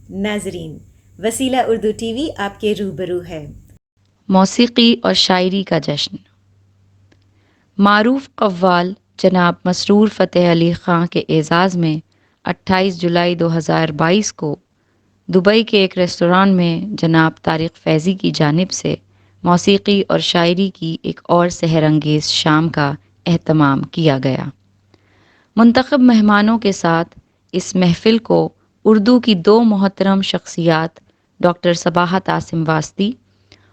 ناظرین، وسیلہ Urdu T V آپ کے روبرو ہے۔ موسیقی اور شاعری کا جشن۔ معروف قوال جناب مسرور فتح علی خاں کے اعزاز میں 28 جولائی 2022 کو دبئی کے ایک ریستوران میں جناب طارق فیضی کی جانب سے موسیقی اور شاعری کی ایک اور سحر انگیز شام کا اہتمام کیا گیا۔ منتخب مہمانوں کے ساتھ اس محفل کو اردو کی دو محترم شخصیات ڈاکٹر صباحت عاصم واسطی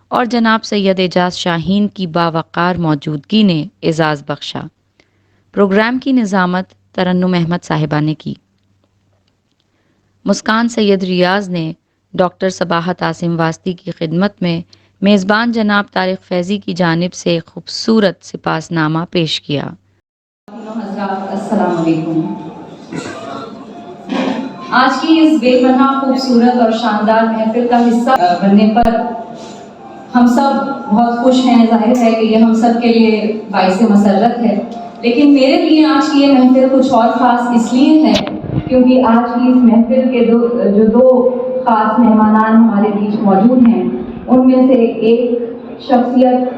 اور جناب سید اعجاز شاہین کی باوقار موجودگی نے اعزاز بخشا۔ پروگرام کی نظامت ترنم احمد صاحبہ نے کی۔ مسکان سید ریاض نے ڈاکٹر صباحت عاصم واسطی کی خدمت میں میزبان جناب طارق فیضی کی جانب سے ایک خوبصورت سپاس نامہ پیش کیا۔ حضرات السلام علیکم۔ آج کی اس بے پناہ خوبصورت اور شاندار محفل کا حصہ بننے پر ہم سب بہت خوش ہیں۔ ظاہر ہے کہ یہ ہم سب کے لیے باعث مسرت ہے، لیکن میرے لیے آج کی یہ محفل کچھ اور خاص اس لیے ہے کیونکہ آج کی اس محفل کے دو خاص مہمانان ہمارے بیچ موجود ہیں، ان میں سے ایک شخصیت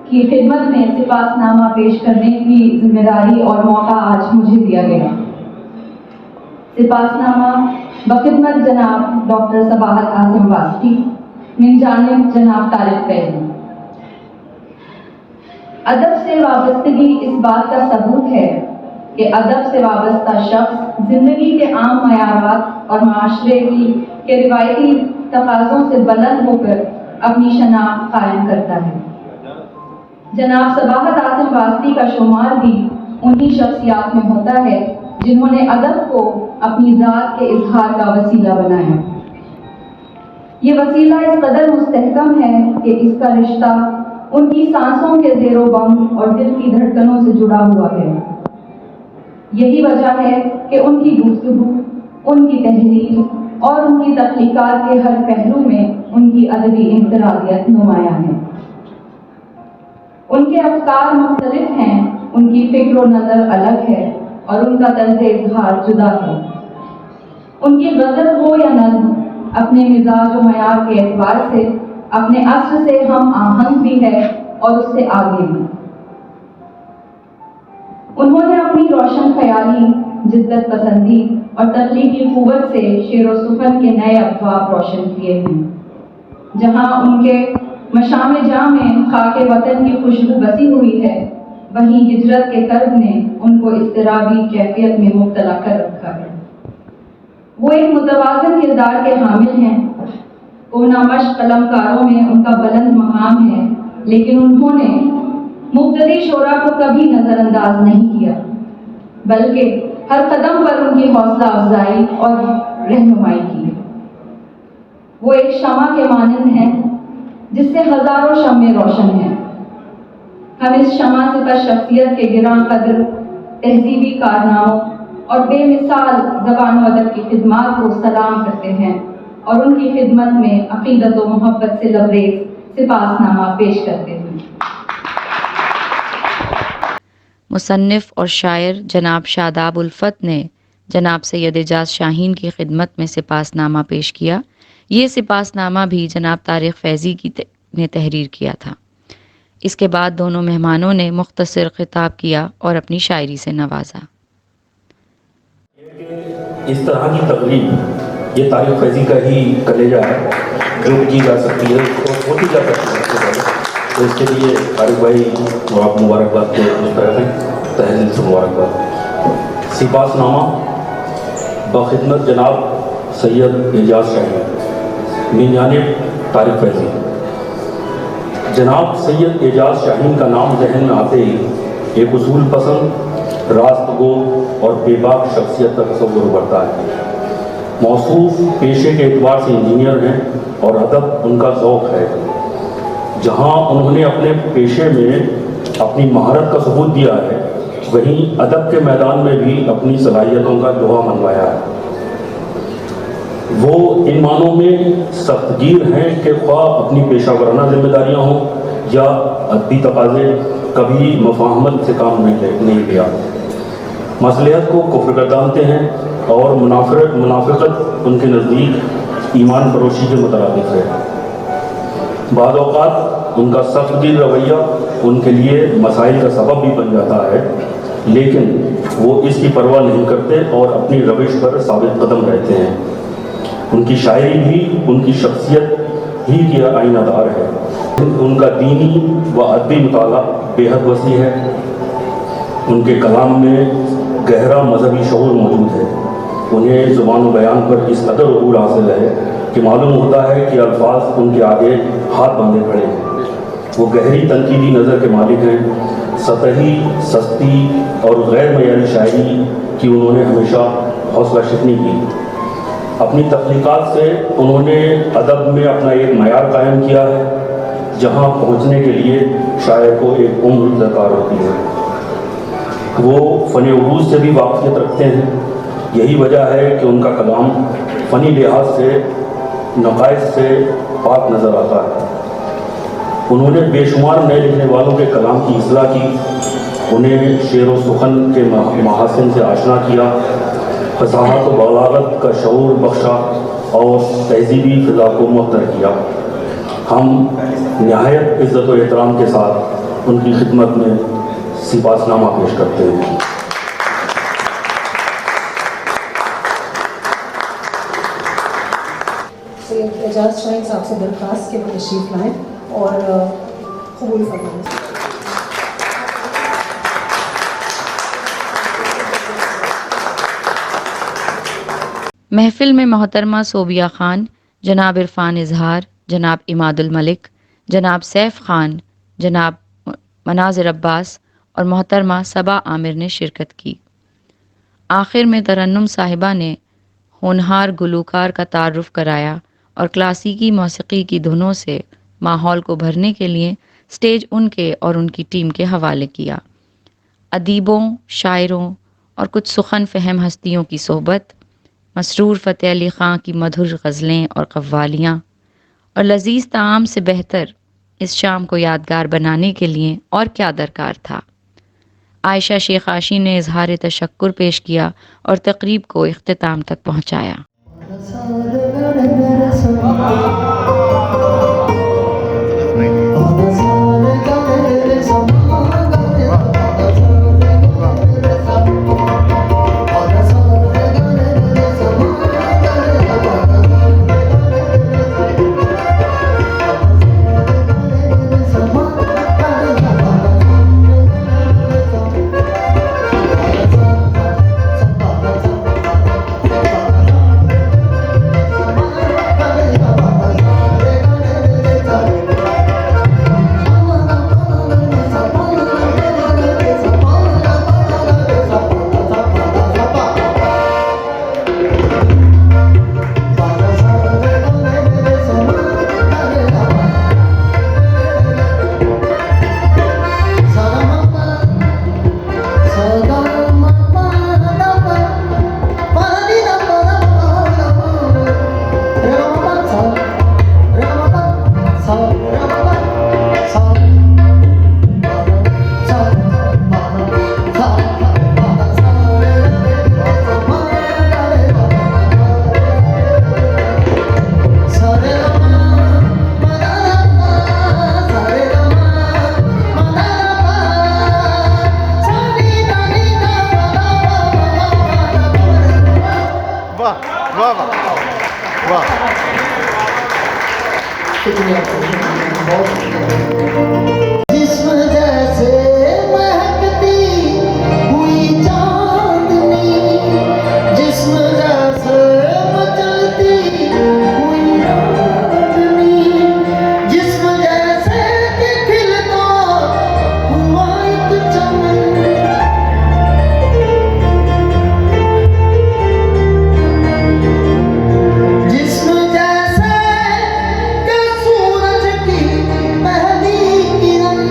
کی خدمت میں سپاس نامہ پیش کرنے کی ذمہ داری اور موقع آج مجھے دیا گیا۔ سپاس نامہ بخدمت جناب ڈاکٹر صباحت عاصم واسطی من جانب جناب طارق فیضی۔ ادب سے وابستگی اس بات کا ثبوت ہے کہ ادب سے وابستہ شخص زندگی کے عام معیارات اور معاشرے کے روایتی تقاضوں سے بلند ہو کر اپنی شناخت قائم کرتا ہے۔ جناب صباحت عاصم واسطی کا شمار بھی انہی شخصیات میں ہوتا ہے جنہوں نے ادب کو اپنی ذات کے اظہار کا وسیلہ بنایا۔ یہ وسیلہ اس قدر مستحکم ہے کہ اس کا رشتہ ان کی سانسوں کے زیر و بم اور دل کی دھڑکنوں سے جڑا ہوا ہے۔ یہی وجہ ہے کہ ان کی گفتگو، ان کی تحریر اور ان کی تخلیقات کے ہر پہلو میں ان کی ادبی انفرادیت نمایاں ہے۔ ان کے افکار مختلف ہیں، ان کی فکر و نظر الگ ہے اور ان کا طرز اظہار جدا ہے۔ ان کی غزل ہو یا نظم، اپنے مزاج و معیار کے اعتبار سے اپنے عصر سے ہم آہنگ بھی ہے اور اس سے آگے بھی۔ انہوں نے اپنی روشن خیالی، جدت پسندی اور تخلیقی قوت سے شعر و سخن کے نئے ابواب روشن کیے ہیں۔ جہاں ان کے مشام جاں میں خاک وطن کی خوشبو بسی ہوئی ہے، وہیں ہجرت کے کرب نے ان کو اضطرابی کیفیت میں مبتلا کر رکھا ہے۔ وہ ایک متوازن کردار کے حامل ہیں۔ کونا مشق قلم کاروں میں ان کا بلند مقام ہے، لیکن انہوں نے مبتدی شعراء کو کبھی نظر انداز نہیں کیا، بلکہ ہر قدم پر ان کی حوصلہ افزائی اور رہنمائی کی۔ وہ ایک شمع کے مانند ہیں جس سے ہزاروں شمعیں روشن ہیں۔ ہم اس شمع سپر شخصیت کے گراں قدر تہذیبی کارناموں اور بے مثال زبان و ادب کی خدمات کو سلام کرتے ہیں اور ان کی خدمت میں عقیدت و محبت سے لبریز سپاس نامہ پیش کرتے ہیں۔ مصنف اور شاعر جناب شاداب الفت نے جناب سید اعجاز شاہین کی خدمت میں سپاس نامہ پیش کیا۔ یہ سپاس نامہ بھی جناب طارق فیضی نے تحریر کیا تھا۔ اس کے بعد دونوں مہمانوں نے مختصر خطاب کیا اور اپنی شاعری سے نوازا۔ اس طرح کی تقریب یہ طارق فیضی کا ہی کلیجہ ہے، جو کی جا سکتی ہے اور ہوتی جا سکتی ہے، تو اس کے لیے طارق بھائی اور آپ مبارکباد کے اس طرح ہے، تہہ دل سے مبارکباد۔ سپاس نامہ بخدمت جناب سید اعجاز شاہین من جانب طارق فیضی۔ جناب سید اعجاز شاہین کا نام ذہن میں آتے ہی ایک اصول پسند، راست گو اور بے باک شخصیت کا تصور ابھرتا ہے۔ موصوف پیشے کے اعتبار سے انجینئر ہیں اور ادب ان کا ذوق ہے۔ جہاں انہوں نے اپنے پیشے میں اپنی مہارت کا ثبوت دیا ہے، وہیں ادب کے میدان میں بھی اپنی صلاحیتوں کا لوہا منوایا ہے۔ وہ ان معنوں میں سخت گیر ہیں کہ خواہ اپنی پیشہ ورانہ ذمہ داریاں ہوں یا ادبی تقاضے، کبھی مفاہمت سے کام نہیں لیا۔ مصلحت کو کفر گردانتے ہیں اور منافقت ان کے نزدیک ایمان فروشی کے مترادف ہے۔ بعض اوقات ان کا سخت دل رویہ ان کے لیے مسائل کا سبب بھی بن جاتا ہے، لیکن وہ اس کی پرواہ نہیں کرتے اور اپنی روش پر ثابت قدم رہتے ہیں۔ ان کی شاعری بھی ان کی شخصیت ہی کی آئینہ دار ہے۔ ان کا دینی و ادبی مطالعہ بے حد وسیع ہے۔ ان کے کلام میں گہرا مذہبی شعور موجود ہے۔ انہیں زبان و بیان پر اس قدر عبور حاصل ہے کہ معلوم ہوتا ہے کہ الفاظ ان کے آگے ہاتھ باندھے کھڑے ہیں۔ وہ گہری تنقیدی نظر کے مالک ہیں۔ سطحی، سستی اور غیر معیاری شاعری کی انہوں نے ہمیشہ حوصلہ شکنی کی۔ اپنی تخلیقات سے انہوں نے ادب میں اپنا ایک معیار قائم کیا ہے جہاں پہنچنے کے لیے شاعر کو ایک عمر درکار ہوتی ہے۔ وہ فن عروج سے بھی واقفیت رکھتے ہیں۔ یہی وجہ ہے کہ ان کا کلام فنی لحاظ سے نقائص سے پاک نظر آتا ہے۔ انہوں نے بے شمار نئے لکھنے والوں کے کلام کی اصلاح کی، انہیں شعر و سخن کے محاسن سے آشنا کیا، فصاحت و بلاغت کا شعور بخشا اور تہذیبی فضا کو مؤثر کیا۔ ہم نہایت عزت و احترام کے ساتھ ان کی خدمت میں سپاسنامہ پیش کرتے ہیں۔ اعجاز شاہین صاحب سے درخواست کہ وہ تشریف لائیں اور قبول فرمائیں۔ محفل میں محترمہ صوبیہ خان، جناب عرفان اظہار، جناب عماد الملک، جناب سیف خان، جناب مناظر عباس اور محترمہ صبا عامر نے شرکت کی۔ آخر میں ترنم صاحبہ نے ہونہار گلوکار کا تعارف کرایا اور کلاسیکی موسیقی کی دھنوں سے ماحول کو بھرنے کے لیے سٹیج ان کے اور ان کی ٹیم کے حوالے کیا۔ ادیبوں، شاعروں اور کچھ سخن فہم ہستیوں کی صحبت، مسرور فتح علی خان کی مدھر غزلیں اور قوالیاں اور لذیذ طعام سے بہتر اس شام کو یادگار بنانے کے لیے اور کیا درکار تھا۔ عائشہ شیخ عاشی نے اظہار تشکر پیش کیا اور تقریب کو اختتام تک پہنچایا۔ سورج کی پہلی کرن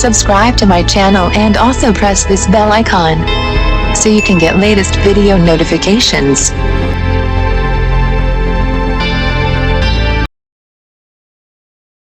Subscribe to my channel and also press this bell icon so you can get latest video notifications.